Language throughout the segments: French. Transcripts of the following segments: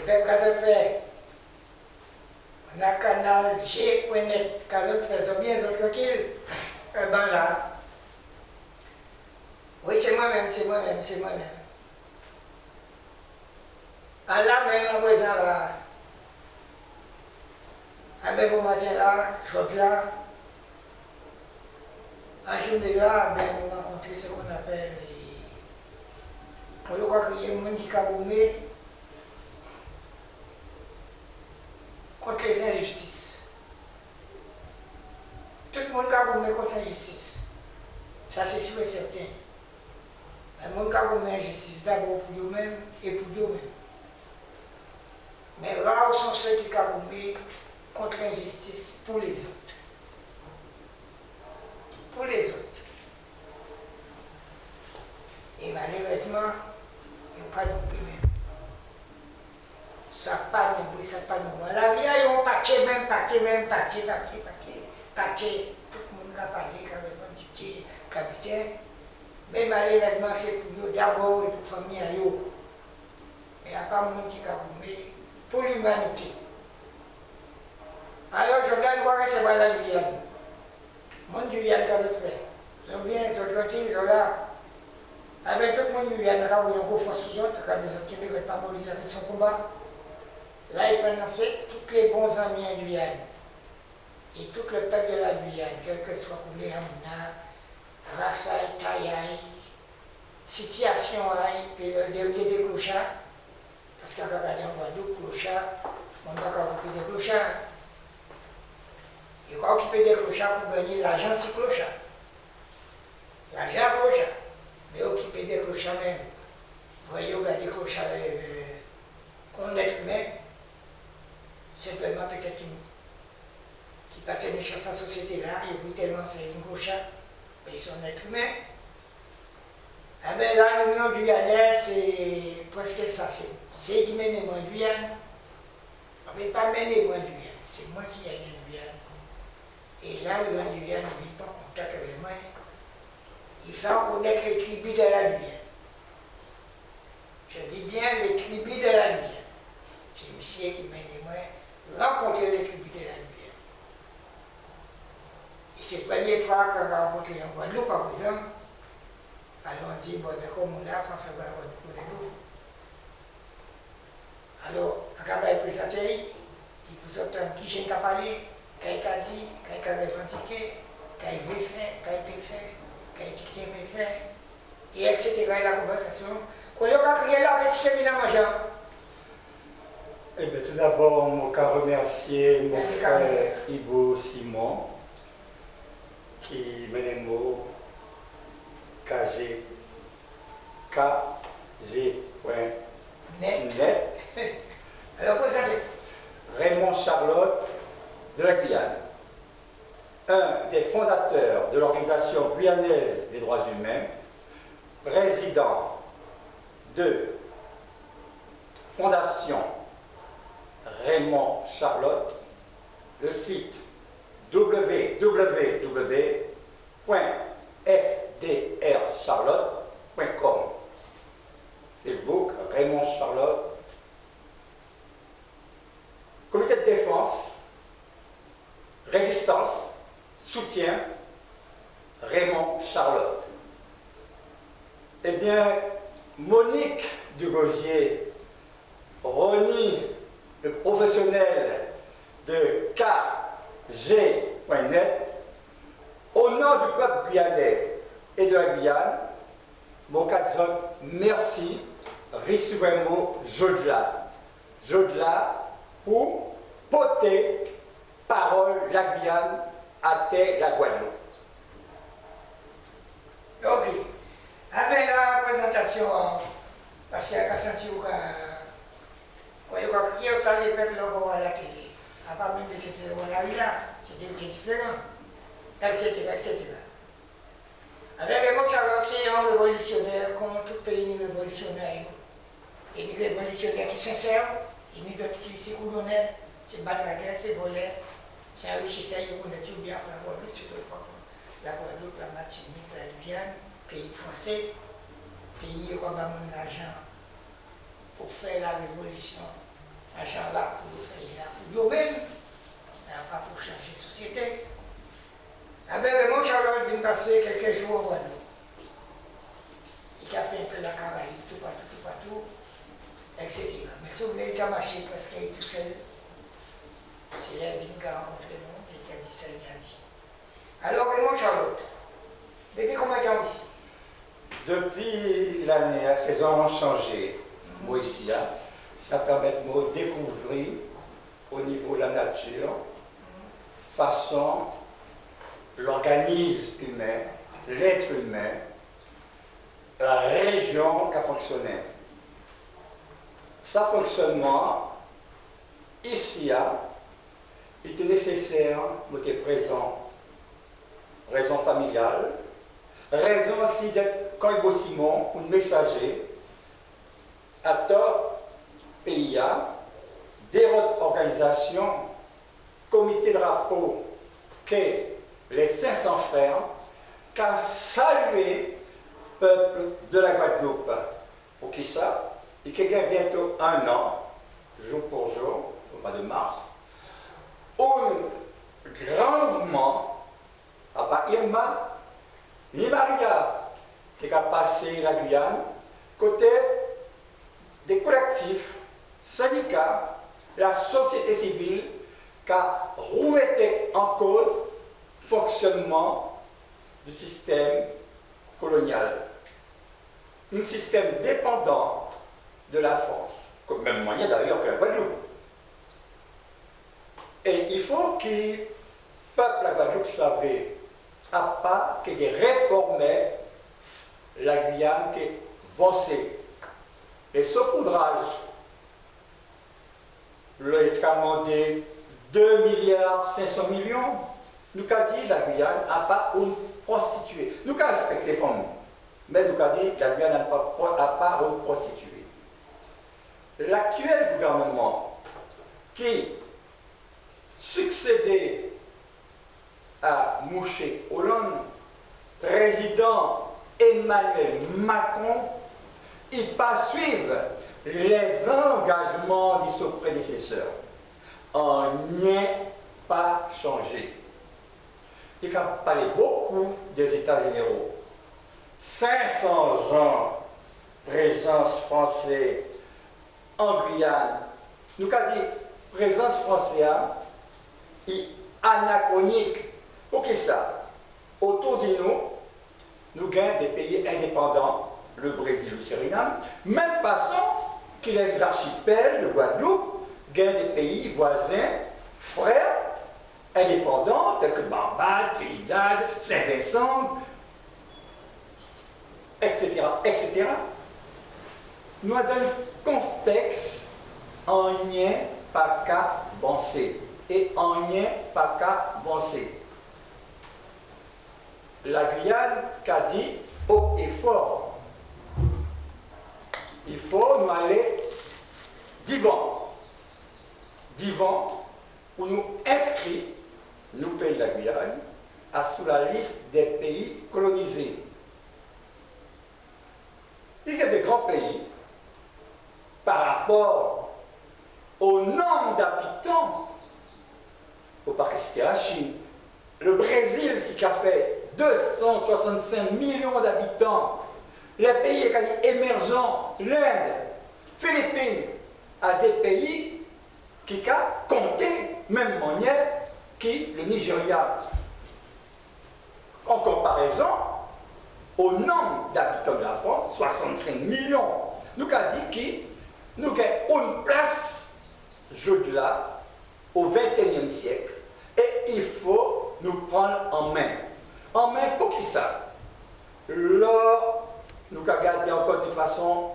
fait Casafé. On a canal G.net, Casafé, sont bien, ils sont tranquilles. Ben là. Oui, c'est moi-même, c'est moi-même, c'est moi-même. À la même en présent là. À même au matin là, je suis là. À journée là, ben, nous rencontrons ce qu'on appelle. On croit qu'il y a des gens qui ont contre les injustices. Tout le monde a contre l'injustice. Ça, c'est sûr et certain. Mais le monde a l'injustice d'abord pour eux-mêmes et pour eux-mêmes. Mais rares sont ceux qui ont contre l'injustice pour les autres. Pour les autres. Et malheureusement, il n'y a pas de même. Ça pas nombreux, ça pas nombreux. La vie, il y a un paquet, paquet. Tout le monde a parlé, qui a revendiqué, capitaine. Mais malheureusement, c'est pour eux d'abord et pour la famille. Mais il n'y a pas de monde qui a gommé pour l'humanité. Alors, je regarde quoi que c'est pas la Guyane. Le monde du Guyane, quand je fais. Ils sont bien, ils sont tranquilles, ils sont là. Avec tout le monde du Guyane, quand ils ont beau force aux autres, quand ils ont qui ne veulent pas mourir avec son combat. Là, il prononçait tous les bons amis en Guyane. Et tout le peuple de la Guyane, quel que soit pour les Hamna, Rassaï, Taïaï, situation, puis le dernier des clochards, parce qu'on a regardé en Guadeloupe, clochards, on va occuper des clochards. Il va occuper des clochards pour gagner l'argent si clochard. L'argent clochard. Mais occuper des clochards même. Vous voyez, regarder des clochards, on est humain. Simplement peut-être qui pas tenir chance à la société là, ils vont tellement faire une clochard, mais ils sont êtres humains. Ah ben là, l'Union guyanaise, c'est presque ça. C'est qui mène moi en Guyane. On ne peut pas mener moi en Guyane, c'est moi qui ai en Guyane. Et là, il va en Guyane, il n'est pas en contact avec moi. Il fait connaître les tribus de la Guyane. Je dis bien les tribus de la Guyane. C'est monsieur qui mène moi rencontrer les tribus de la Guyane. Et c'est la première fois qu'on va rencontrer en Guadeloupe, par exemple. Alors on dit, bon, mais comme on l'a, on fait voir Guadeloupe. Alors, quand on va présenter, il vous entend qui j'ai parlé, qui a dit, qui a revendiqué, qui a fait, qui a fait, qui a fait, et etc. La conversation. Quand on a crié là, petit Kevin à manger. Eh bien, tout d'abord, je veux remercier mon frère Ibo Simon qui m'a dit kg.net. Alors, présentez. Raymond Charlotte de la Guyane, un des fondateurs de l'Organisation guyanaise des droits humains, président de Fondation Raymond Charlotte, le site www.fdrcharlotte.com, Facebook Raymond Charlotte, comité de défense, résistance, soutien, Raymond Charlotte. Eh bien, Monique Dugosier, Ronnie, le professionnel de KG.net, au nom du peuple guyanais et de la Guyane, Mokadzot, merci, Rissouemo Jodla. Jodla pour porter parole la Guyane à terre la Guadeloupe. Ok. Après la présentation, parce qu'il y a senti où il y a ça les peuples à la télé. À part même des télé là, c'est différent, etc. Avec les mots Charlotte, c'est un révolutionnaire, comme tout pays révolutionnaire. Et une révolutionnaire qui est sincère, et une d'autres qui c'est coulonnaire, c'est battre la guerre, c'est voler, c'est enrichisseur, on est tout bien la Guadeloupe, c'est tout la Guadeloupe, la Martinique, la Guyane, pays français, pays où on a mon argent pour faire la révolution l'argent là pour eux-mêmes, pas pour changer la société. Ah ben, Raymond Charlotte vient passer quelques jours au Guadeloupe. Il a fait un peu la Caraïbe, tout partout, etc. Mais si vous voulez, il a marché parce qu'il est tout seul. C'est là qu'il a rencontré le monde et qu'il a dit ça, il a dit. Alors, Raymond Charlotte, depuis combien de temps ici? Depuis l'année, la saison a changé. Moi ici, ça permet de me découvrir au niveau de la nature, façon, l'organisme humain, l'être humain, la région qui a fonctionné. Ça fonctionnement, ici, il était nécessaire d'être présent. Raison familiale, raison aussi d'être comme Simon, un messager, à tort pays, des autres organisations, comité de rapport, que les 500 frères, qui ont salué le peuple de la Guadeloupe. Pour qui ça? Et qui gagne bientôt un an, jour pour jour, au mois de mars, un grand mouvement, à part Irma, ni Maria, c'est qu'à passer la Guyane, côté des collectifs, syndicats, la société civile, qui a remis en cause le fonctionnement du système colonial. Un système dépendant de la France, comme même moyen d'ailleurs que la Guadeloupe. Et il faut que le peuple de la Guadeloupe savait, à part que des réformer la Guyane qui est avancée. Les saupoudrages, le commandé 2 milliards 500 millions, nous avons dit la Guyane n'a pas une prostituée. Nous avons respecté les femmes, mais nous avons dit la Guyane n'a pas une prostituée. L'actuel gouvernement qui succédait à Mouché Hollande, président Emmanuel Macron, il ne pas suivre les engagements de son prédécesseur. On n'y est pas changé. Il a parlé beaucoup des États généraux. 500 ans présence française en Guyane. Nous avons dit présence française est anachronique. Pour qui ça? Autour de nous, nous gagnons des pays indépendants, le Brésil ou le Suriname, même façon que les archipels de Guadeloupe gagnent des pays voisins, frères, indépendants, tels que Barbade, Trinidad, Saint-Vincent, etc., etc. Nous avons un contexte en lien pas qu'à avancer et en lien pas qu'à avancer. La Guyane qu'a dit haut et fort, il faut nous aller d'Ivan où nous inscrits, nous pays la Guyane, sous la liste des pays colonisés. Il y a des grands pays par rapport au nombre d'habitants. Au pas que c'était la Chine. Le Brésil qui a fait 265 millions d'habitants. Les pays émergents, l'Inde, Philippines, à des pays qui ont compté même manière que le Nigeria. En comparaison au nombre d'habitants de la France, 65 millions, nous avons dit que nous avons une place, là, au XXIe siècle. Et il faut nous prendre en main. En main pour qui ça? Là, nous avons gardé encore de façon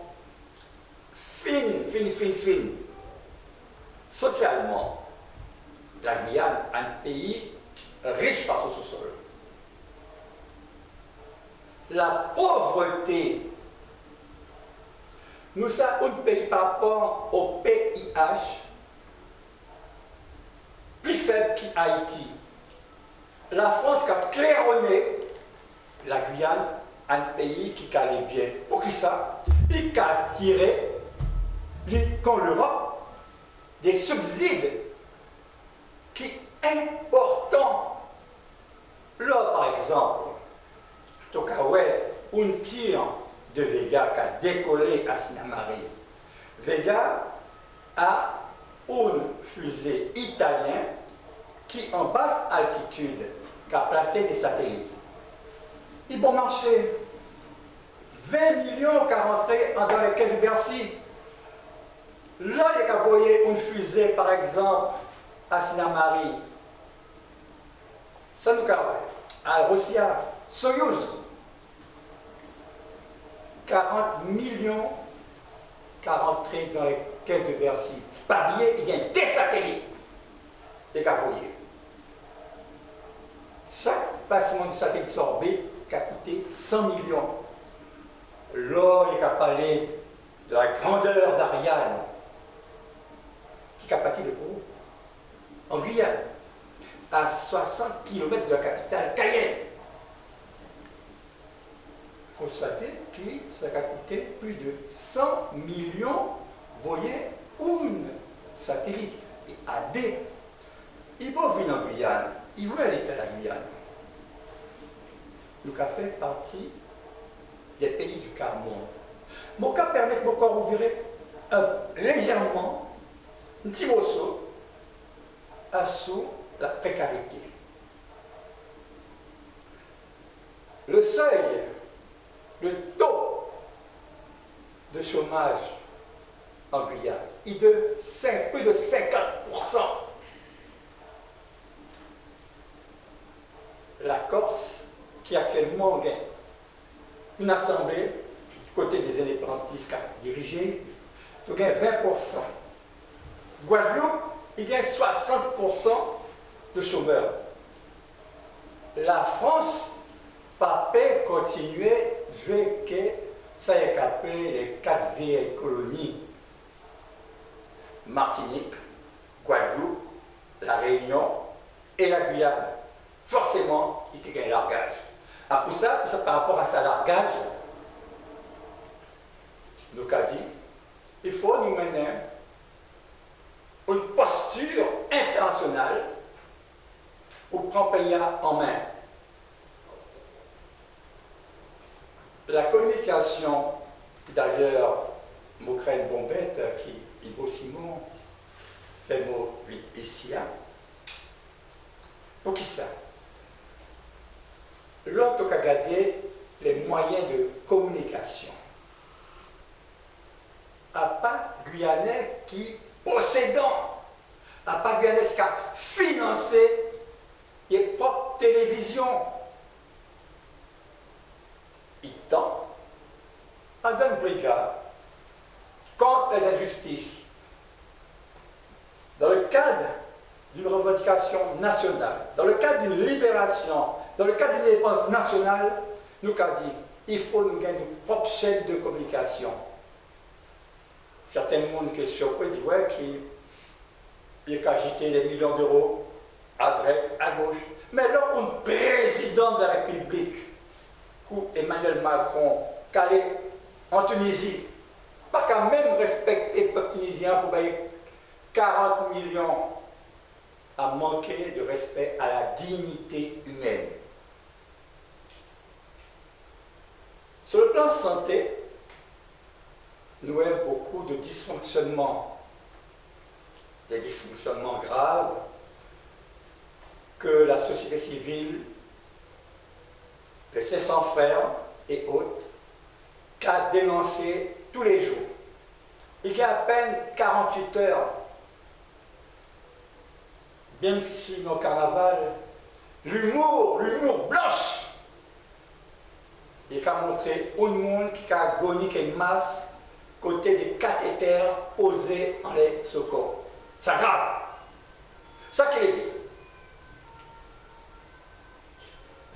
fine. Socialement, la Guyane est un pays riche par son sous-sol. La pauvreté, nous sommes un pays par rapport au PIH plus faible qu'Haïti. La France a claironné la Guyane, un pays qui allait bien. Pour qui ça? Il a attiré, quand l'Europe des subsides qui importants. Là, par exemple, donc, un tir de Vega qui a décollé à Sinamari. Vega a une fusée italienne qui, en basse altitude, qui a placé des satellites. Ils vont marcher. 20 millions qui rentré dans les caisses de Bercy. Là, il y a envoyé une fusée, par exemple, à Sinamari. Ça nous a à Russie, Soyuz. 40 millions qui rentré dans les caisses de Bercy. Par billet, il y a des satellites. Des envoyés. Chaque placement de satellite sur orbite qui a coûté 100 millions. Là, il y a parlé de la grandeur d'Ariane, qui a parti de Kourou, en Guyane, à 60 km de la capitale, Cayenne. Vous le savez que ça a coûté plus de 100 millions, voyez, une satellite, et AD. Il va venir en Guyane, il veut aller à la Guyane. Nous avons fait partie des pays du quart monde. Mon cas permet de encore ouvrir légèrement un petit morceau sous la précarité. Le seuil, le taux de chômage en Guyane est de plus de 50%. La Corse, qui actuellement gagne une assemblée, côté des indépendantistes qui a dirigé, il gagne 20%. Guadeloupe, il gagne 60% de chômeurs. La France, pas peut continuer à jouer que ça est appelé les 4 vieilles colonies. Martinique, Guadeloupe, la Réunion et la Guyane. Forcément, il gagne largage. Pour ça, par rapport à sa largage, nous avons dit, il faut nous mener une posture internationale pour prendre le pays en main. La communication, d'ailleurs, Mokraine Bombette, qui Ibo Simon fait mot ici, pour qui ça? L'autre qui a gardé les moyens de communication. À pas Guyanais qui possédant, à pas Guyanais qui a financé les propres télévisions. Il tend à donner brigade contre les injustices. Dans le cadre d'une revendication nationale, dans le cadre d'une libération, dans le cadre d'une indépendance nationale, nous avons dit il faut nous gagner une propre chaîne de communication. Certains monde qui est surpris disent ouais, qu'il y a agité des millions d'euros à droite, à gauche. Mais là, un président de la République, Emmanuel Macron, qui allait en Tunisie, pas qu'à même respecter le peuple tunisien pour payer 40 millions, à manquer de respect à la dignité humaine. Sur le plan santé, nous avons beaucoup de dysfonctionnements, des dysfonctionnements graves que la société civile, les 500 frères et autres, qu'a dénoncé tous les jours. Il y a à peine 48 heures, même si nos carnavals, l'humour blanche, il a montré un monde qui a agonique une masse côté des cathéters posés en les secours. C'est grave. Ça qu'il est dit.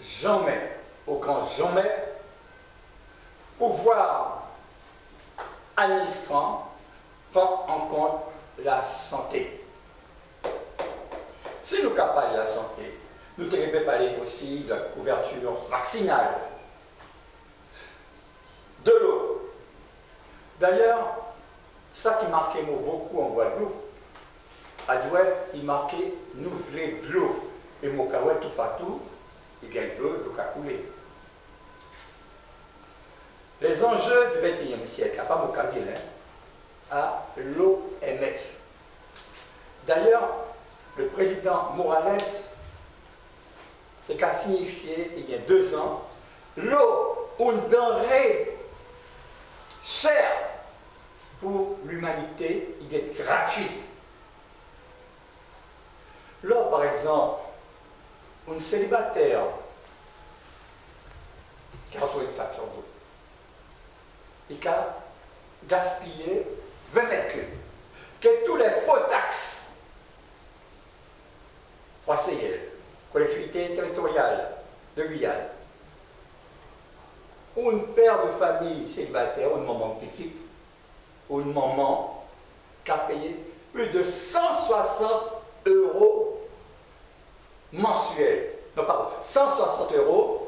Jamais, au grand jamais, pouvoir administrant prend en compte la santé. Si nous capables de la santé, nous devons parler aussi de la couverture vaccinale, de l'eau. D'ailleurs, ça qui marquait beaucoup en Guadeloupe, a dit ouais, il marquait nous voulons de l'eau. Et mon caouet tout partout, il gagne de l'eau qui a coulé. Les enjeux du XXIe siècle, à part mon cas à l'OMS. D'ailleurs, le président Morales, c'est qu'a signifié il y a 2 ans, l'eau, une denrée chère pour l'humanité, il est gratuite. Là, par exemple, un célibataire qui reçoit une facture d'eau, il a gaspillé 20 mètres cubes, que tous les faux taxes, OCL, collectivité territoriale de Guyane, ou une père de famille célibataire, ou une maman petite, ou une maman qui a payé plus de 160 € mensuels. Non, pardon, 160 €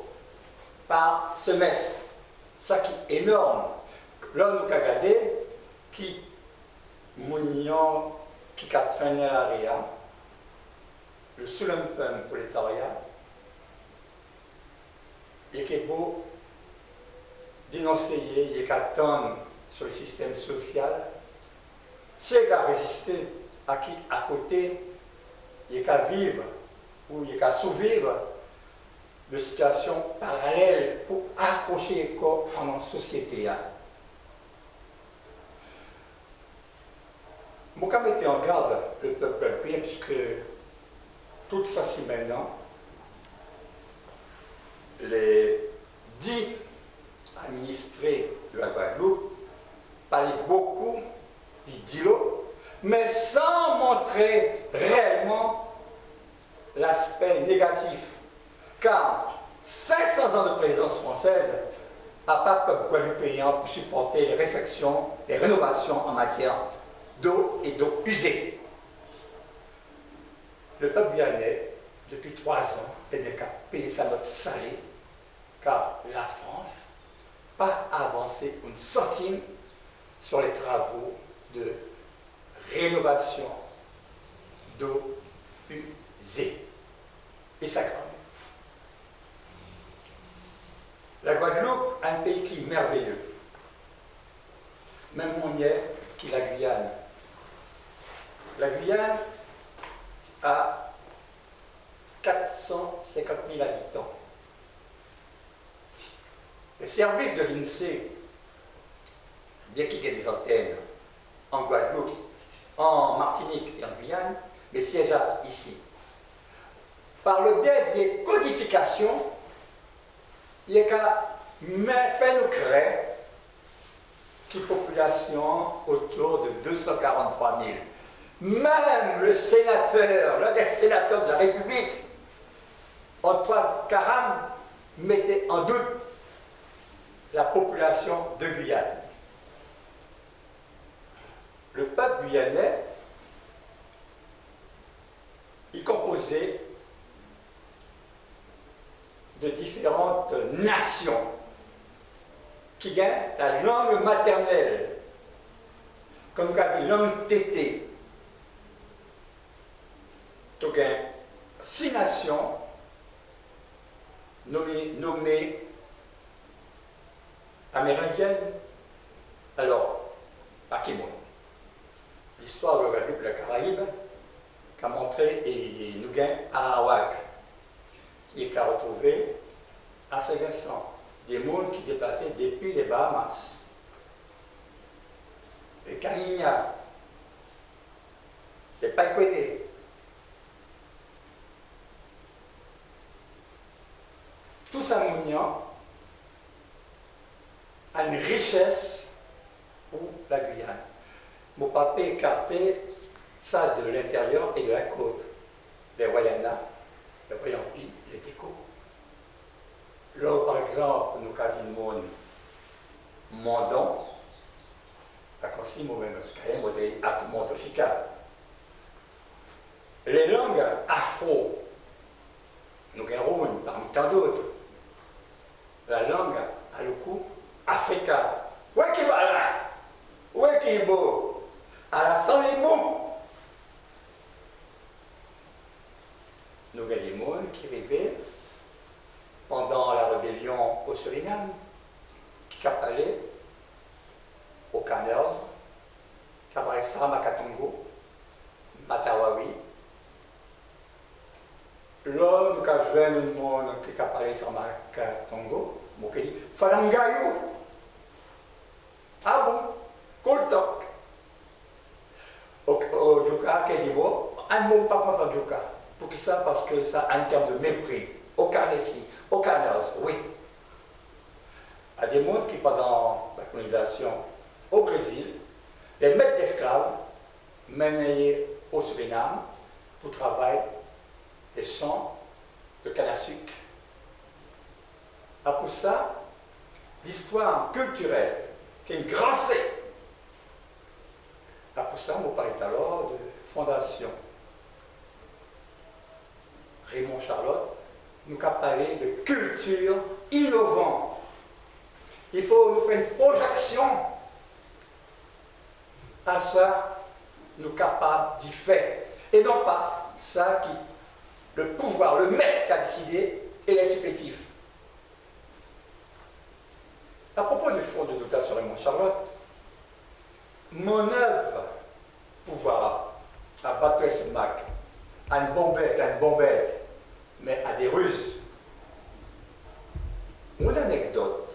par semestre. Ça qui est énorme. L'homme qui a gardé, qui mounion, qui a traîné à l'ARIA, le Sulumpum prolétariat, et qui est beau dénoncer, et qui attend sur le système social, c'est à résister à qui à côté, il y a qu'à vivre ou il y a qu'à survivre de situations parallèles pour accrocher les corps en société. Mon cas mettait en garde le peuple alpien puisque tout ça c'est maintenant les 10 administrés de la Guadeloupe parlaient beaucoup d'idéaux, mais sans montrer réellement l'aspect négatif. Car 500 ans de présence française n'a pas peuple guadeloupéen pour supporter les réflexions, les rénovations en matière d'eau et d'eau usée. Le peuple guyanais, depuis 3 ans, est bien qu'à payer sa note salée, car la France n'a pas avancé une centime sur les travaux de rénovation d'eau usée. Et ça grave. La Guadeloupe, un pays qui est merveilleux, même monnier qui la Guyane. La Guyane a 450 000 habitants. Les services de l'INSEE, bien qu'il y ait des antennes en Guadeloupe, en Martinique et en Guyane, mais siègent ici. Par le biais des codifications, il y a qu'à faire nous créer une population autour de 243 000. Même le sénateur, l'un des sénateurs de la République, Antoine Karam, mettait en doute la population de Guyane. Le peuple guyanais, il composait de différentes nations qui gagnent la langue maternelle, comme on a dit langue tétée. Donc, 6 nations nommées amérindiennes. Alors, Akimon, l'histoire de la Guadeloupe et la Caraïbe, qu'a montré et nous gagne Arawak, qui est qu'à retrouver à Saint-Vincent des mondes qui déplaçaient depuis les Bahamas, les Caligna, les Païkouédé. Tout ça mouniant a une richesse pour la Guyane. Mon papa écarté ça de l'intérieur et de la côte. Les Wayana, les Wayampi, les Téco. Là, par exemple, nous avons Mondon, à Consimo, les langues afro, nous avons parmi tant d'autres. La langue à le coup africain. Où est-ce qu'il va là? Où est-ce qu'il est beau? À la sans les mots. qui arrivait pendant la rébellion au Suriname, qui appelait au Caners, qui appelait Saramakatongo, Matawawi. Là, nous avons joué un monde qui appelait Saramakatongo, qui dit Falangayou. Ah bon, Koltok. Au Djouka, qui dit bon, un mot pas content Djouka. Pour qui ça? Parce que ça a un terme de mépris. Au Canesi, au Caners, oui. À des mondes qui, pendant la colonisation au Brésil, les maîtres d'esclaves menaient au Suriname pour travailler les champs de canne à sucre. Après ça, l'histoire culturelle, qui est une grande C. Après ça, on parlait alors de fondation. Raymond Charlotte nous a parlé de culture innovante. Il faut nous faire une projection à ça, nous capables d'y faire. Et non pas ça qui, le pouvoir, le maître qui a décidé et les supplétifs. À propos du fonds de dotation Raymond Charlotte, mon œuvre, pouvoir à battre ce Mac, à une bombette, mais à des ruses. Une anecdote.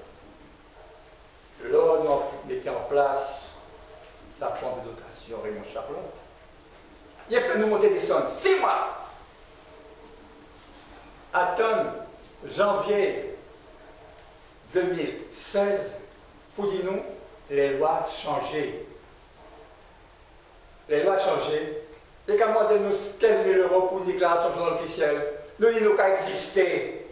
Là, on mettait en place sa fonds de dotation Raymond Charlotte. Il a fait nous monter des sommes 6 mois. À janvier 2016, pour dire nous, les lois changées. Les lois changées. Et qu'à demander nous 15 000 € pour une déclaration journal officielle, nous disons qu'à exister.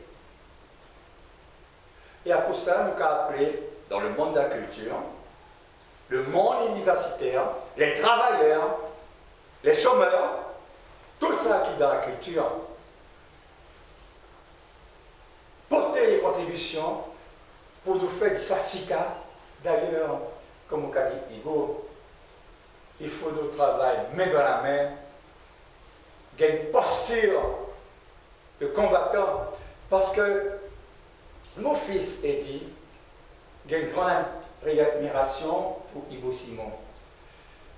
Et après ça, nous avons appelé, dans le monde de la culture, le monde universitaire, les travailleurs, les chômeurs, tout ça qui est dans la culture, porter les contributions pour nous faire du SACICA. D'ailleurs, comme on a dit Igo, il faut nous travailler main dans la main, gagner une posture de combattant, parce que mon fils est dit, il y a une grande admiration pour Ibo Simon.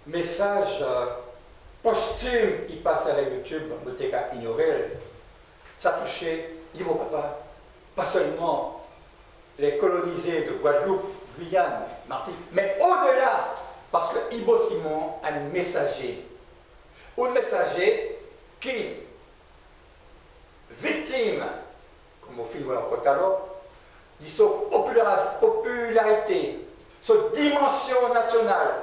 Message posthume, il passe à la YouTube, je n'ai ignoré, ça touchait Ibo Papa, pas seulement les colonisés de Guadeloupe, Guyane, Martinique, mais au-delà, parce que Ibo Simon a un messager qui, victime, comme au film en Cotalo, dit sa popularité, sa dimension nationale,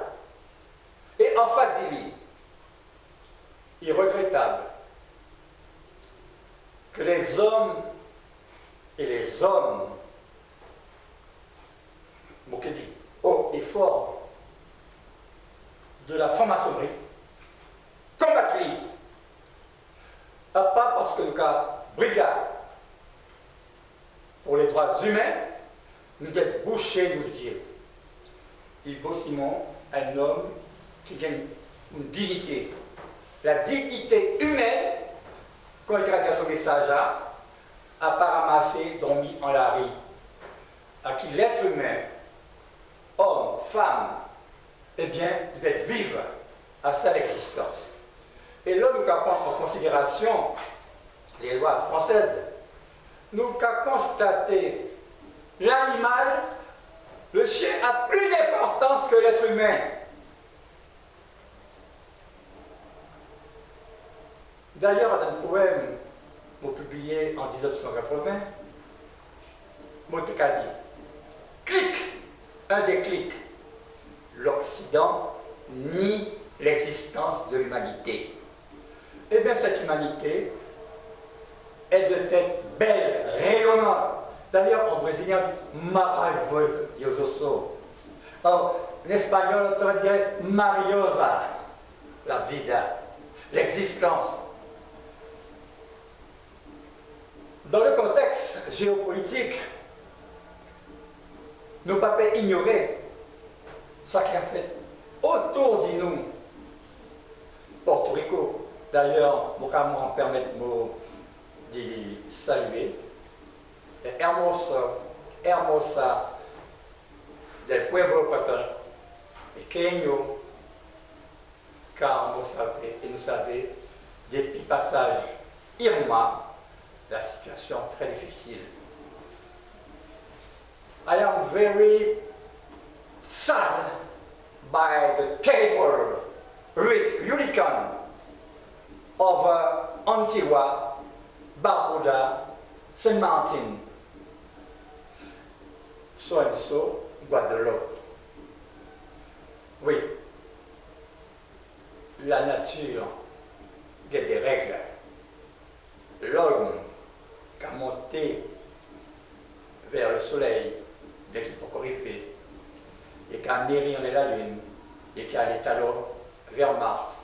et en face de lui, il est regrettable que les hommes et les hommes, haut et fort, de la franc-maçonnerie, combattent lui. Pas parce que nous avons brigade pour les droits humains, nous sommes bouchés, nous dire. Ibo Simon, un homme qui gagne une dignité. La dignité humaine, quand il traduit son message, a pas ramassé, dormi en la rue. À qui l'être humain, homme, femme, eh bien, vous êtes vive à sa existence. Et là, nous avons en considération les lois françaises. Nous avons constaté l'animal, le chien a plus d'importance que l'être humain. D'ailleurs, dans un poème publié en 1980, Monteka dit clic, un déclic. L'Occident nie l'existence de l'humanité. Eh bien, cette humanité, elle doit être belle, rayonnante. D'ailleurs, en brésilien, on dit maravilhoso. En espagnol, on dirait mariosa, la vida, l'existence. Dans le contexte géopolitique, nous ne pouvons pas ignorer ce qui a fait autour de nous. Porto Rico, d'ailleurs, je vais me permettre de saluer. Hermosa del pueblo pequeño, car nous savons, depuis passage Irma, la situation très difficile. I am very sad by the terrible hurricane of Antigua, Barbuda, Saint Martin, so and so, Guadeloupe. Oui, la nature a des règles. L'homme qui a monté vers le soleil dès qu'il peut arriver, et qui a mérité la lune, et qui a allé alors vers Mars,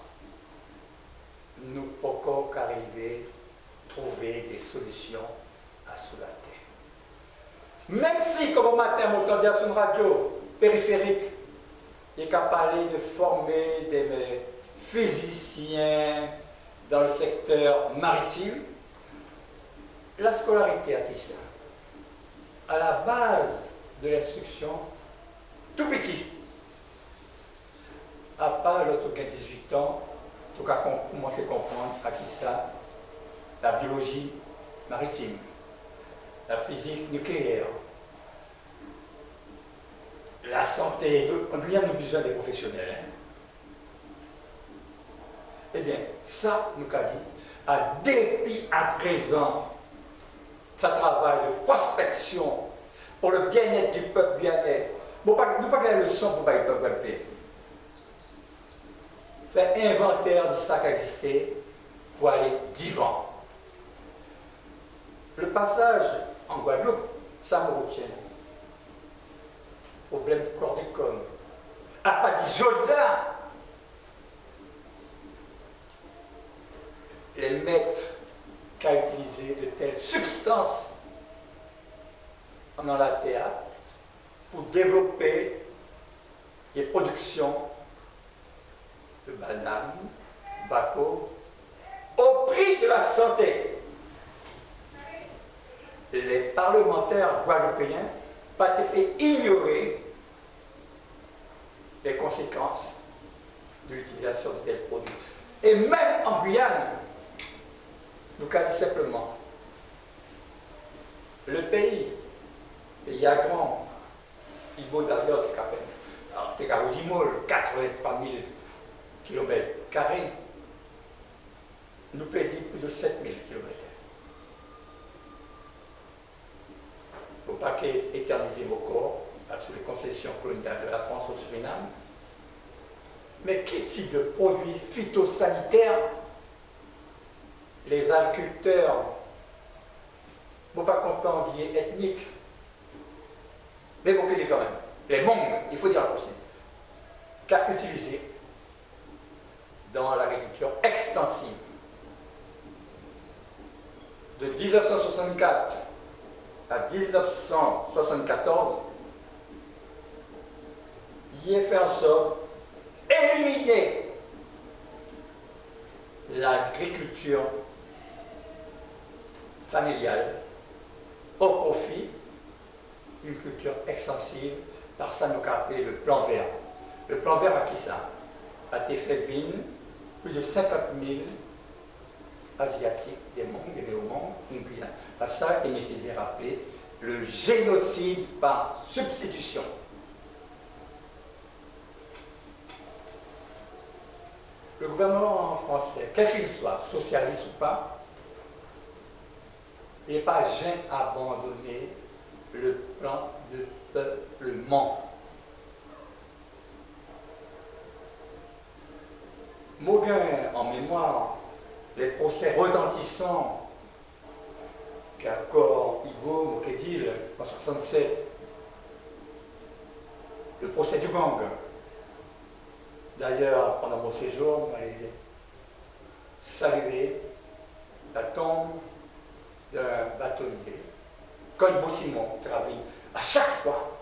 nous ne pouvons qu'arriver à trouver des solutions à sous la terre. Même si, comme au matin, on entendait sur une radio périphérique, il est capable de former des physiciens dans le secteur maritime, la scolarité à qui ça? À la base de l'instruction, tout petit. À part l'autre qui a 18 ans, en tout cas commencer à comprendre à qui ça, la biologie maritime, la physique nucléaire, la santé, rien n'a besoin des professionnels. Hein. Eh bien, ça, nous qu'a dit, à dépit à présent, ça travaille de prospection pour le bien-être du peuple bien-être. Nous ne pas gagner le son pour le peuple. Faire inventaire de ça qui existait pour aller divan. Le passage en Guadeloupe, ça me retient. Problème chlordécone. À pas dit Jodin. Les maîtres qui ont utilisé de telles substances dans la terre pour développer les productions de bananes, baco, au prix de la santé. Les parlementaires guadeloupéens pas été ignorer les conséquences de l'utilisation de tels produits. Et même en Guyane, nous avons dit simplement, le pays à grand, Ibo d'ailleurs, c'est à Ojimol, 83 000 km², nous payons plus de 7 000 km. Au paquet éternisé vos corps, sous les concessions coloniales de la France au Suriname. Mais quel type de produits phytosanitaires les agriculteurs, ne sont pas contents d'y être ethniques, mais bon, qu'il est quand même, les Hmong, il faut dire la fausse, qu'a utilisé dans l'agriculture extensive. De 1964 à 1974, il a fait en sorte d'éliminer l'agriculture familiale au profit d'une culture extensive, par ça nous avons appelé le plan vert. Le plan vert à qui ça? A été fait venir plus de 50 000 asiatiques, des Hmong, des Néo-Hmong, à ça, et nécessaire rappelé le génocide par substitution. Le gouvernement français, quel qu'il soit, socialiste ou pas, n'est pas jamais abandonné le plan de peuplement. Mauguin en mémoire les procès retentissants qu'accord Ibo Mokedil en 1967, le procès du gang. D'ailleurs, pendant mon séjour, on allait saluer la tombe d'un bâtonnier, Colbo Simon, travaille à chaque fois.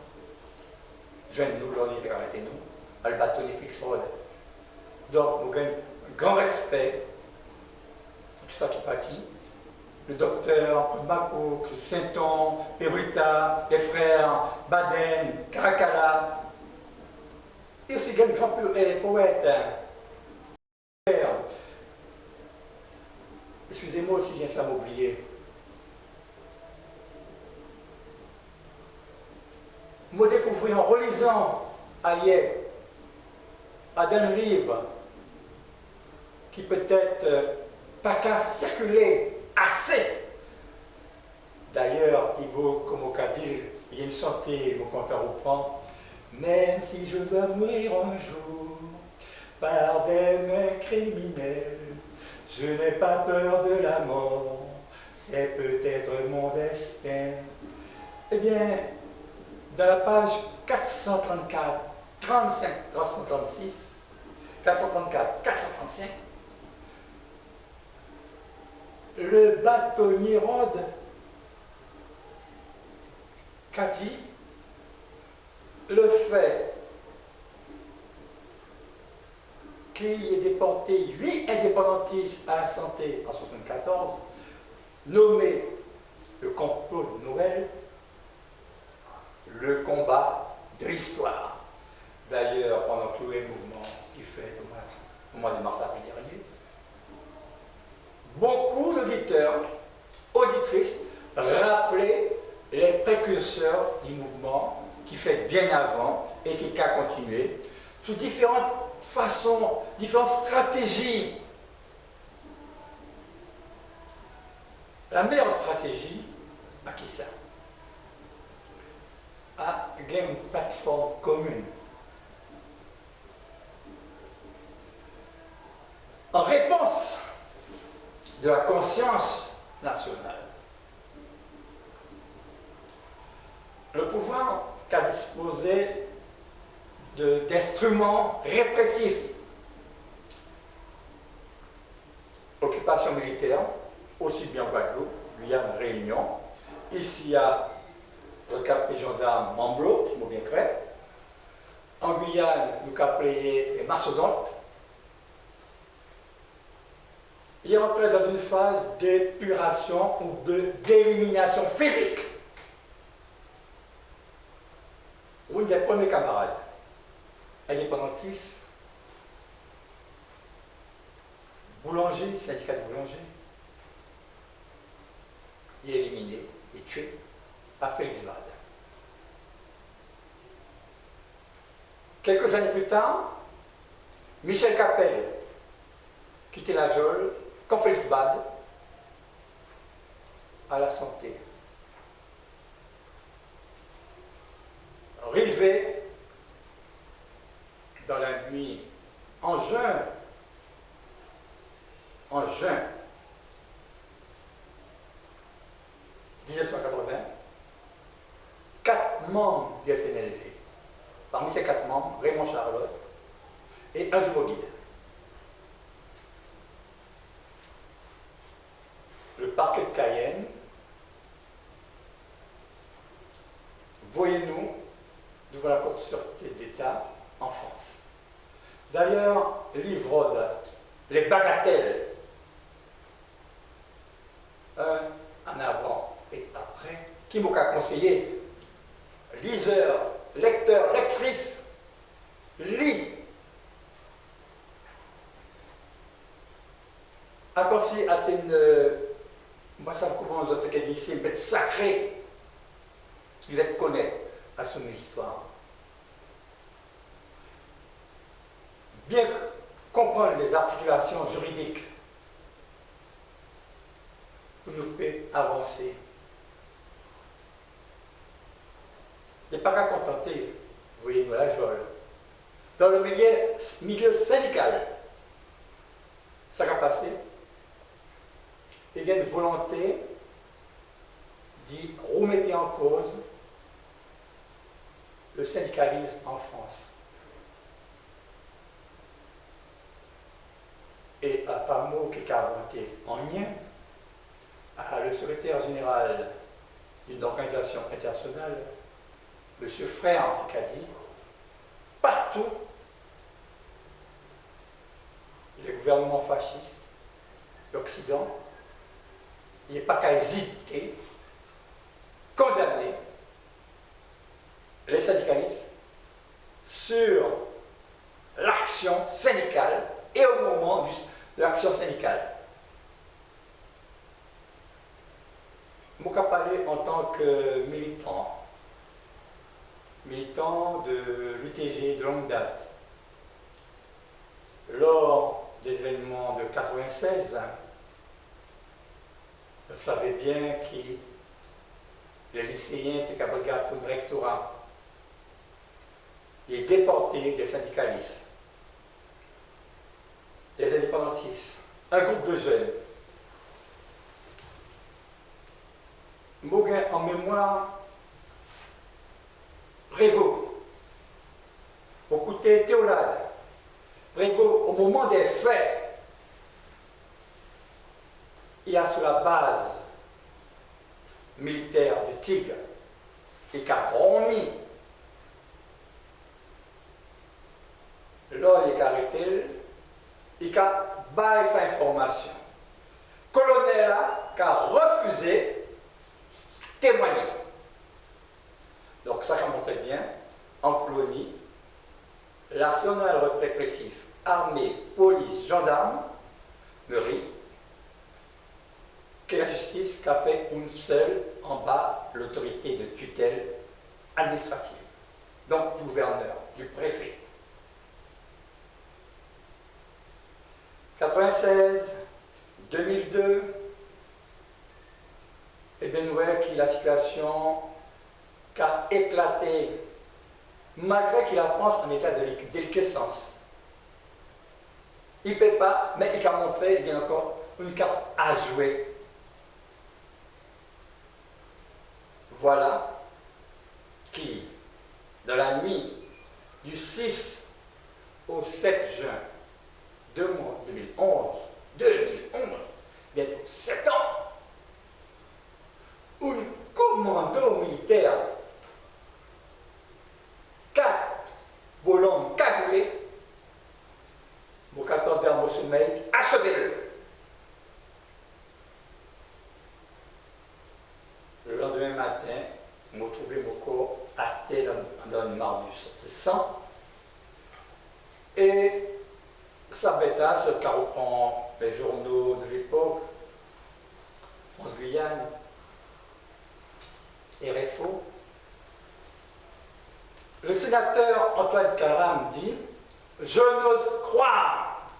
Jeune nous, l'on est arrêté nous, à le bâtonnier fixe. Donc, nous avons un grand respect pour tout ça qui pâtit. le docteur Macouk, Sainton, Peruta, les frères Baden, Caracalla, et aussi un grand poète. Excusez-moi aussi bien ça m'oublier. Moi découvrir en relisant ailleurs à d'un livre qui peut-être pas qu'à circuler assez. D'ailleurs, Ibo, comme au Cadil, il y a une santé, mon compte à reprendre. Même si je dois mourir un jour par des mains criminelles, je n'ai pas peur de la mort, c'est peut-être mon destin. Eh bien, dans la page 434, 35, 336, 434, 435, le bâtonnier Rhodes qu'a dit le fait qu'il y ait déporté 8 indépendantistes à la santé en 1974, nommé le complot de Noël, le combat de l'histoire. D'ailleurs, on a cloué un mouvement qui fait au mois de mars-avril dernier. Beaucoup d'auditeurs, auditrices, rappelaient les précurseurs du mouvement qui fait bien avant et qui a continué sous différentes façons, différentes stratégies. La meilleure stratégie, à qui ça? À une plateforme commune. En réponse de la conscience nationale, le pouvoir qu'a disposé d'instruments répressifs, occupation militaire, aussi bien en Guadeloupe, Guyane, Réunion, ici à le cap des gendarmes Mamblo, si vous bien créé. En Guyane, nous avons appelé les mastodontes. Il est entré dans une phase d'épuration ou d'élimination physique. Une des premiers camarades, indépendantistes, boulanger, syndicat de boulanger, il est éliminé et tué à Félix-Bad. Quelques années plus tard, Michel Capel quittait la geôle quand Félix-Bad à la santé. Rivé dans la nuit en juin 1980, 4 membres du FNLG. Parmi ces 4 membres, Raymond Charlotte et un du Guide. Le parquet de Cayenne, voyez-nous devant la Cour de sûreté d'État en France. D'ailleurs, livre Rhodes, les bagatelles, en avant et après, qui m'a conseillé, liseur, lecteur, lectrice, lis. À conseiller à moi ça me commence à dire ici, une bête sacrée, qui va te connaître à son histoire. Bien comprendre les articulations juridiques pour nous peut avancer. Il n'est pas qu'à contenter, vous voyez, nous la geôle. Dans le milieu syndical, ça va passer. Il y a une volonté d'y remettre en cause le syndicalisme en France. Et à Pamo, qui a inventé en lien, à le secrétaire général d'une organisation internationale, M. Frère, qui a dit, partout, les gouvernements fascistes, l'Occident, il n'y a pas qu'à hésiter, condamner les syndicalistes sur l'action syndicale et au moment de l'action syndicale. Je vais parler en tant que militant de l'UTG de longue date. Lors des événements de 96, vous savez bien que les lycéens étaient capables pour le rectorat. Ils déportés des syndicalistes, des indépendantistes, un groupe de jeunes. Moi, en mémoire, Prévost, au côté Théolade, Prévost, au moment des faits, il y a sur la base militaire du Tigre, et qui a promis, là, il a arrêté, il a baillé sa information. Colonel a refusé de témoigner. Donc ça montrait bien, en colonie, l'arsenal répressif, armée, police, gendarme, mairie, que la justice qui a fait une seule en bas l'autorité de tutelle administrative, donc du gouverneur, du préfet. 96, 2002, et bien nous voyons que la situation qui a éclaté, malgré que la France en état de déliquescence. Il ne peut pas, mais il a montré qu'il y a encore une carte à jouer. Voilà qui, dans la nuit du 6 au 7 juin 2011, bientôt 7 ans, un commando militaire, 4 bolons cagoulés, vous attendez à mon sommeil, achevez-le. Le lendemain matin, je trouvé mon corps atté dans une mare de sang. Et ça bêta, ce qui reprend les journaux de l'époque, France-Guyane, RFO. Le sénateur Antoine Karam dit « Je n'ose croire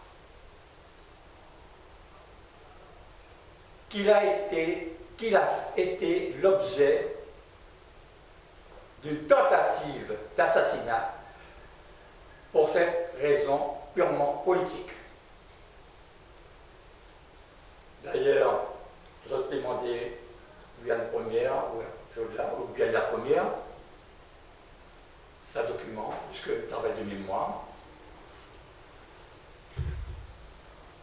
qu'il a été l'objet d'une tentative d'assassinat pour cette raison purement politique. » D'ailleurs, je vais demander Guyane Première, ou Guyane la Première, c'est un document, puisque le travail de mémoire.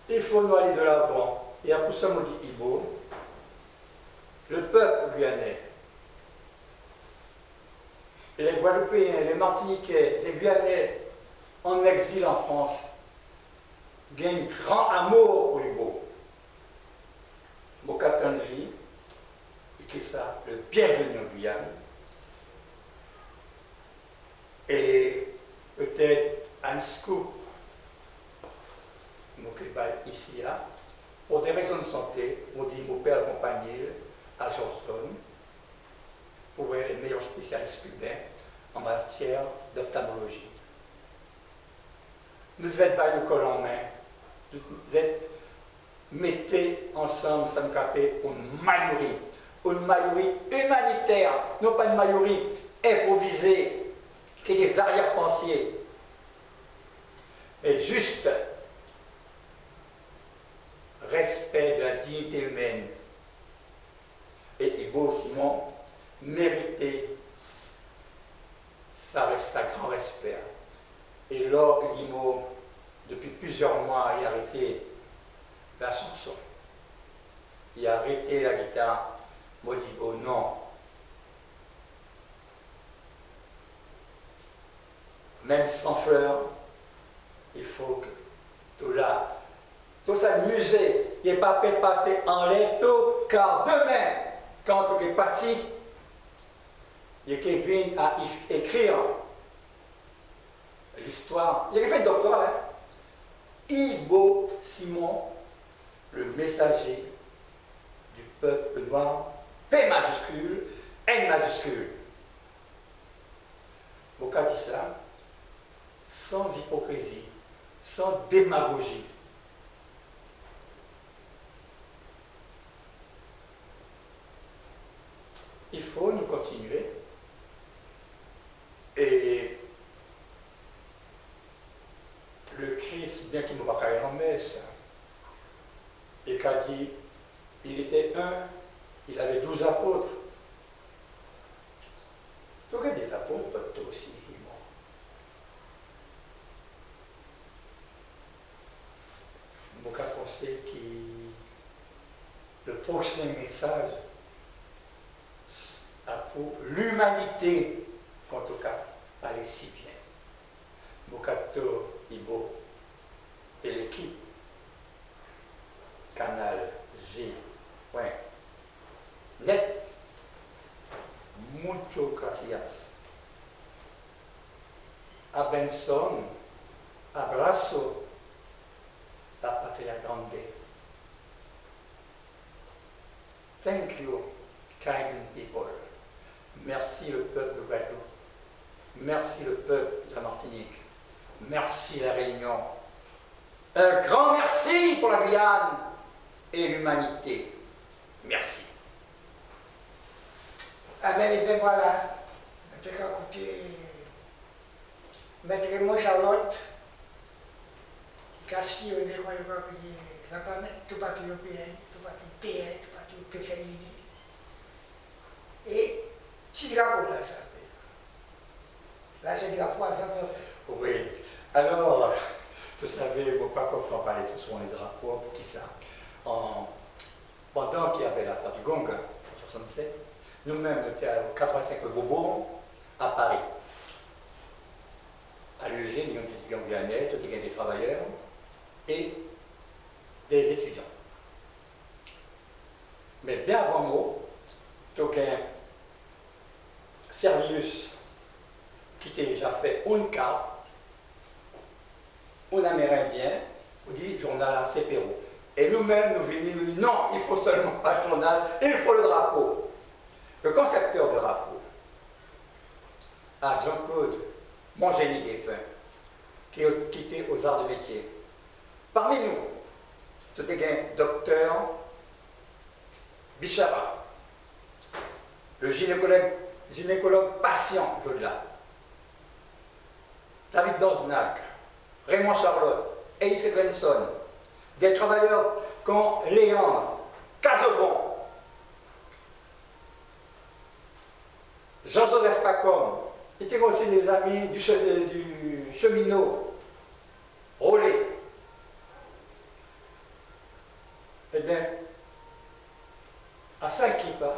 Il faut nous aller de l'avant. Et à Poussa Maudit Ibo, le peuple guyanais, les Guadeloupéens, les Martiniquais, les Guyanais en exil en France, gagnent un grand amour pour Ibo. Mokatanji, et qui ça, le bienvenu en Guyane. Et peut-être un scoop, ici, pour des raisons de santé, on dit mon père accompagné à Johnston pour voir les meilleurs spécialistes cubains en matière d'ophtalmologie. Nous devons pas nous coller en main, nous devons mettre ensemble, ça nous capait une maillerie humanitaire, non pas une maillerie improvisée, qui est des arrière-pensées, mais juste respect de la dignité humaine. Et Ibo Simon méritait ça grand respect. Et là, Udimo, depuis plusieurs mois, il a arrêté la chanson. Il a arrêté la guitare. Moi, je dis, oh non. Même sans fleurs, il faut que tout là, tout ça musée, il n'est pas fait passer en l'air, tout car demain, quand tu es parti, il y a Kevin à écrire l'histoire. Il a fait doctorat, hein? Ibo Simon, le messager du peuple noir, P majuscule, N majuscule. Boca dit ça sans hypocrisie, sans démagogie. Il faut nous continuer et le Christ, bien qu'il ne m'a pas en messe, et qu'a dit, il était un, il avait 12 apôtres. Tu aurais des apôtres, toi aussi, bon. Mon cas pensé qui le prochain message a pour l'humanité, qu'en tout cas, allait si bien. Mokato Ibo et l'équipe Canal G. Net. Mucho gracias. A Benson, abrazo la patria grande. Thank you, kind people. Merci le peuple de Guadeloupe. Merci le peuple de la Martinique. Merci la Réunion. Un grand merci pour la Guyane et l'humanité. Merci. Ah ben, et bien voilà, je vais écouter Maître Raymond Charlotte, qui a sillonné la planète, tout partout au pays, tout partout au pays, tout partout au pays féminin. Et petit drapeau là, ça. Là, c'est le drapeau à 100 ans. Oui. Alors, vous savez, mon papa, quand on parlait tout souvent les drapeaux, pour qui ça pendant qu'il y avait l'affaire du Gong, en 67, nous-mêmes, on était au 85 Beaubourg, à Paris. À l'UEG, nous étions guyanais, tout des travailleurs et des étudiants. Mais bien avant nous, tout un Servius qui était déjà fait une carte, un Amérindien, on dit journal à CPO. Et nous-mêmes, nous venons, nous disons non, il faut seulement pas le journal, il faut le drapeau. Le concepteur du drapeau, à Jean-Claude Mongénie défunt, qui était aux arts de métier. Parmi nous, tout est un docteur Bichara, le gynécologue patient, je-là, David Donznac, Raymond Charlotte, Elise Edvenson, des travailleurs comme Léon Casobon, Jean-Joseph Pacom, étaient aussi des amis du cheminot, Rollet. Eh bien, à Saint-Kipa,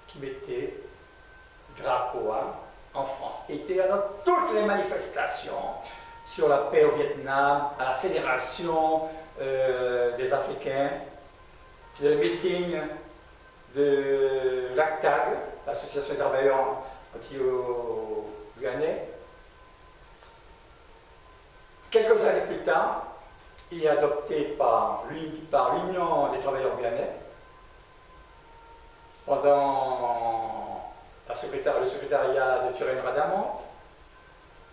qui mettait drapeau en France, était dans toutes les manifestations sur la paix au Vietnam, à la Fédération des Africains, le meeting de l'ACTAG, l'Association des travailleurs anti-guyanais. Quelques années plus tard, il est adopté par l'Union des travailleurs guyanais pendant le secrétariat de Turenne-Radamante,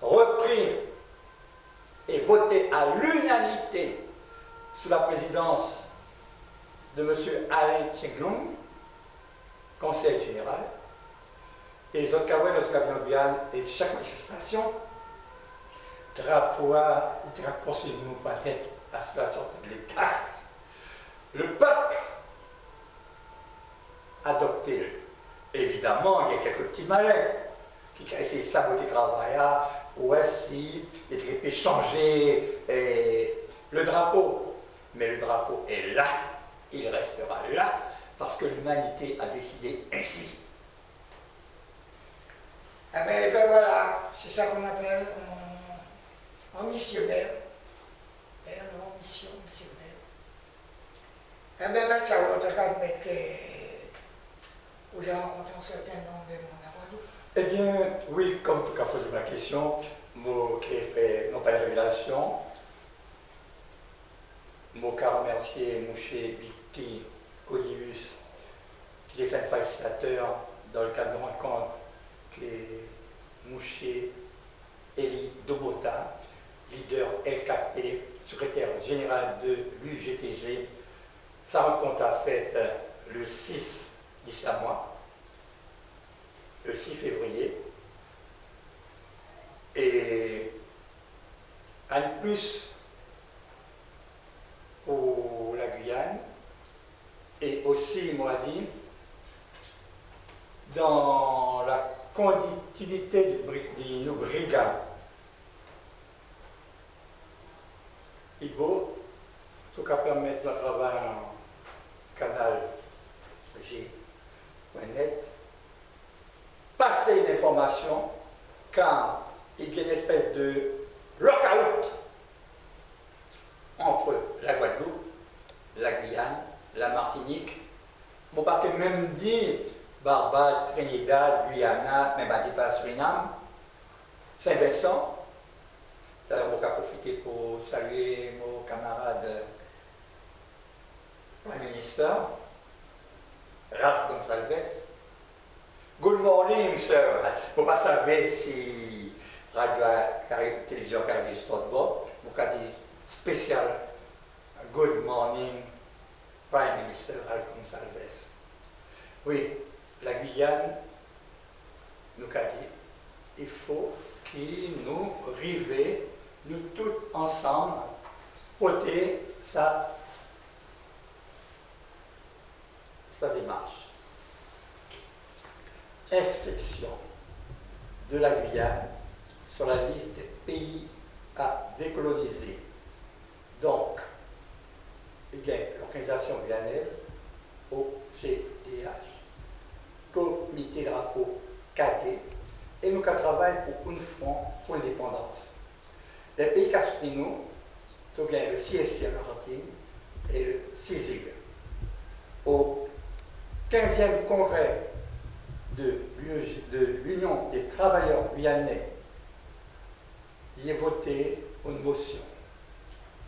repris et voté à l'unanimité sous la présidence de M. Alain Tchenglong, conseil général, et les autres Kawen, les autres en Guyane, et chaque manifestation, drapeau sur nous pas tête à la sortie de l'État. Le peuple adopté. Évidemment, il y a quelques petits malins qui ont essayé de saboter le travail, ou ainsi, et de changer le drapeau. Mais le drapeau est là, il restera là, parce que l'humanité a décidé ainsi. Ah ben, voilà, c'est ça qu'on appelle un missionnaire. Un missionnaire. Eh bien, le cas de mettre que où j'ai rencontré un certain nombre de monde à Guadeloupe. Eh bien, oui, comme tu as posé ma question, moi qui ai fait, non pas une révélation, moi qui remercier Mouché Biki Codius, qui est un facilitateur dans le cadre de rencontre, qui est Mouché Eli Dobota, leader LKP, secrétaire général de l'UGTG. Sa rencontre a fait le 6 d'ici à moi, le 6 février. Et en plus pour la Guyane, et aussi, moi dit, dans la continuité de nos brigades, Ibo, tout cas permettre de travailler en canal G.net, passer une information quand il y a une espèce de lockout entre la Guadeloupe, la Guyane, la Martinique. Mon pas même dit Barbade, Trinidad, Guyana, même pas Suriname, Saint-Vincent. Ça va profiter pour saluer mon camarade Prime Minister, Ralph Gonsalves. Good morning, sir. Vous ne pas savoir si radio, télévision Caribbean Sport, vous avez dit spécial Good morning, Prime Minister Ralph Gonsalves. Oui, la Guyane nous a dit il faut qu'il nous rive, nous tous ensemble, porter sa démarche. Inscription de la Guyane sur la liste des pays à décoloniser. Donc, il y a l'organisation guyanaise, OGDH, Comité Drapeau KD, et nous travaillons pour une front pour l'indépendance. Les pays qui ont soutenu nous, il y a le CSC en Argentine et le CISIG. Au 15e congrès de l'Union des travailleurs guyanais, il est voté une motion,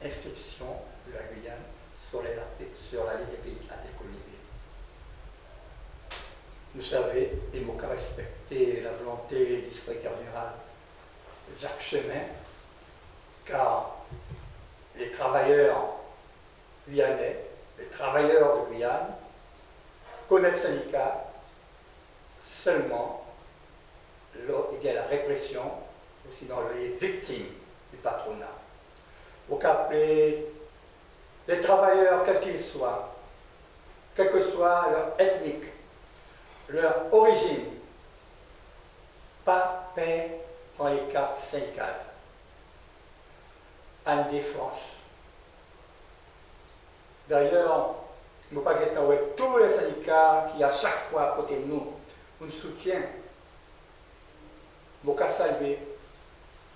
inscription de la Guyane sur la liste des pays à décoloniser. Vous savez, il faut respecter la volonté du secrétaire général Jacques Chemin, car les travailleurs guyanais, les travailleurs de Guyane, connaissent le syndicat seulement il y a la répression, ou sinon les victimes du patronat. Vous appelez les travailleurs, quels qu'ils soient, quelle que soit leur ethnique, leur origine, pas paix dans les cartes syndicales, en défense. D'ailleurs, nous ne pouvons pas avec tous les syndicats qui, à chaque fois, à côté de nous, nous soutiennent. Nous pouvons saluer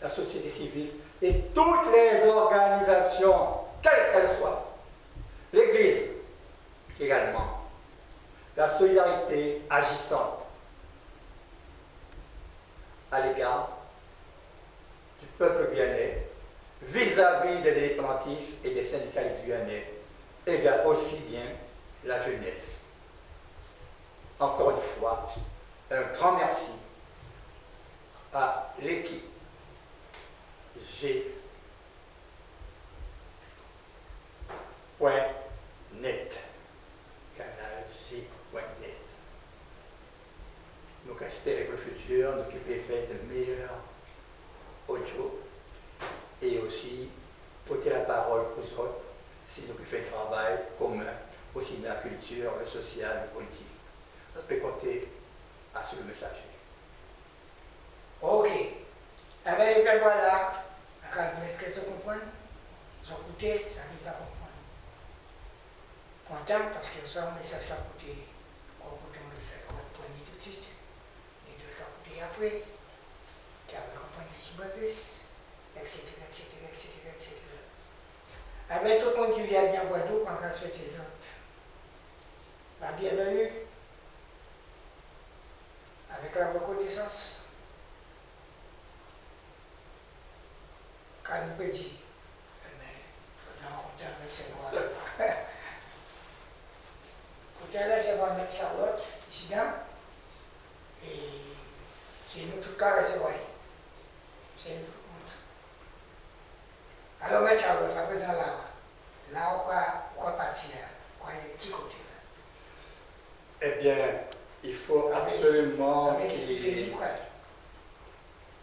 la société civile et toutes les organisations, quelles qu'elles soient, l'Église également, la solidarité agissante à l'égard du peuple guyanais vis-à-vis des indépendantistes et des syndicalistes guyanais, égale aussi bien la jeunesse. Encore une fois, un grand merci à l'équipe G.net. Canal G.net. Nous espérons que le futur nous peut faire de meilleurs audio et aussi porter la parole aux autres si nous pouvons faire un travail commun, aussi dans la culture, le social, le politique. On peut compter à ce messager. Ok. Eh bien, et bien voilà, quand vous mettez que ça comprendre, ça coûté, ça n'est pas comprendre. Content parce que ça, un message qui a coûté, on coûte un message qu'on va prendre tout de suite, et d'autres qui a coûté après, qui a compris d'ici bas plus, etc., etc., etc., etc. Eh bien, tout le monde qui vient bien Guadeloupe, on va souhaiter les autres. la bienvenue, avec la reconnaissance. Quand nous peut dire, mais on t'a recevoir. On t'a recevoir notre Charlotte, ici dedans, et c'est nous tout cas recevoir. C'est nous tout le monde. Alors, notre Charlotte, à présent là, on va partir, on va qui côté là? Eh bien, il faut absolument qu'il...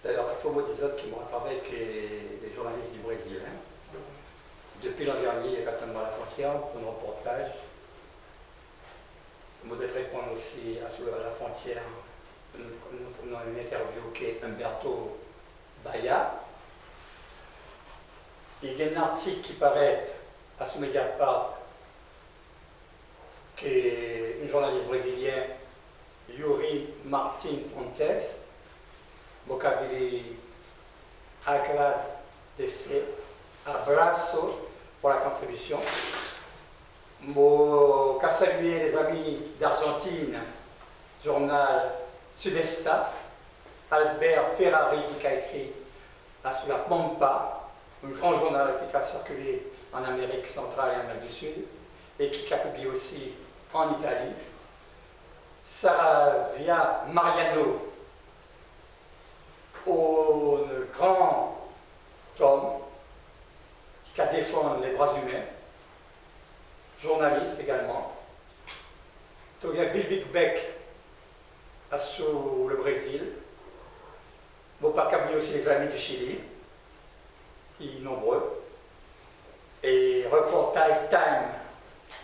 D'ailleurs, il faut moi des autres qui m'ont travaillé avec des journalistes du Brésil. Hein. Depuis l'an dernier, exactement à la frontière, pour nos reportages. Je voudrais répondre aussi à la frontière. Nous prenons une interview qui est Humberto Baya. Il y a un article qui paraît à ce Mediapart, qui est une journaliste brésilienne, Yuri Martin Fontes. Bocadilly agradece, abraço pour la contribution. Je saluer les amis d'Argentine, journal Sudesta, Albert Ferrari qui a écrit à La Pampa, un grand journal qui a circulé en Amérique centrale et en Amérique du Sud, et qui a publié aussi en Italie. Saravia Mariano, au grand homme qui a défendu les droits humains, journaliste également. Il y a Vilbik Beck sur le Brésil. Il ne faut pas oublier aussi les amis du Chili, qui sont nombreux. Et reportage Time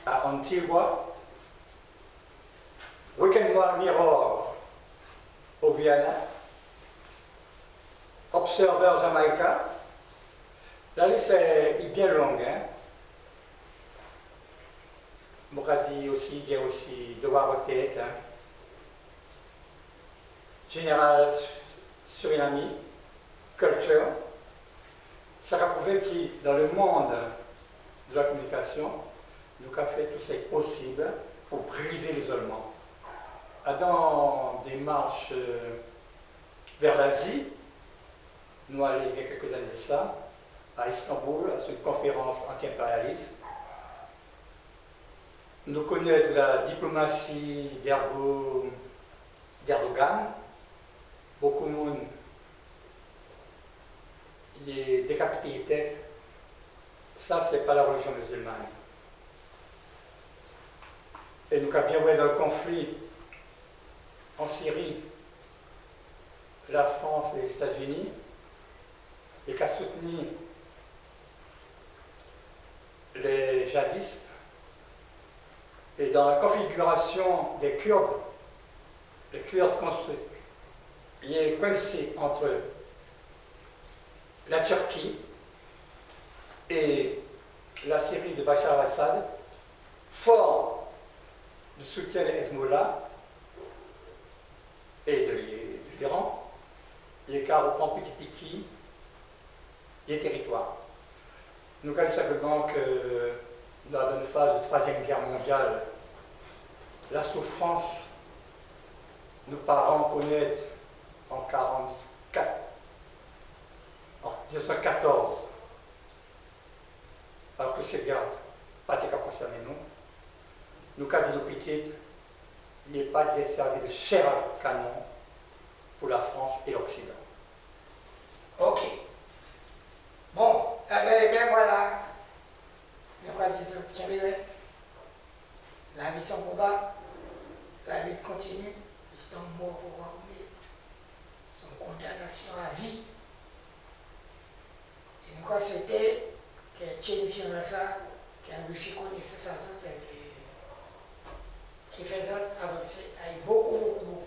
à Antigua. Weekend Mirror au Guyana. Observer Jamaïca. La liste est bien longue. Hein? Moradi aussi, il y a aussi Devoir Tête. Hein? Général Surinami, Culture. Ça a prouvé que dans le monde de la communication, nous avons fait tout ce qui est possible pour briser l'isolement. Dans des marches vers l'Asie, nous allons il y a quelques années de ça, à Istanbul, à une conférence anti-impérialiste. Nous connaissons la diplomatie d'Erdogan. Beaucoup de monde est décapité les têtes. Ça, c'est pas la religion musulmane. Et nous avons bien vu dans le conflit en Syrie, la France et les États-Unis, et qu'a soutenu les djihadistes. Et dans la configuration des Kurdes, les Kurdes construisent. Il est coincé entre la Turquie et la Syrie de Bachar al-Assad, fort du soutien de Hezbollah et de l'Iran, et car on prend petit les territoires. Nous savons simplement que dans une phase de Troisième Guerre mondiale, la souffrance, nos parents connaissent en 1914, alors que ces guerres pas été concernées nous avons dit nos petites, il n'est pas été servi de chair à canon pour la France et l'Occident. Ok. Bon, eh bien voilà. Il y a 10 ans qui avaient la mission combat, la lutte continue, ils sont morts pour armer, son condamnation à vie. Et nous, quand c'était que Tchéni ça, qui a enrichi connaissance, qui faisait avancer avec beaucoup.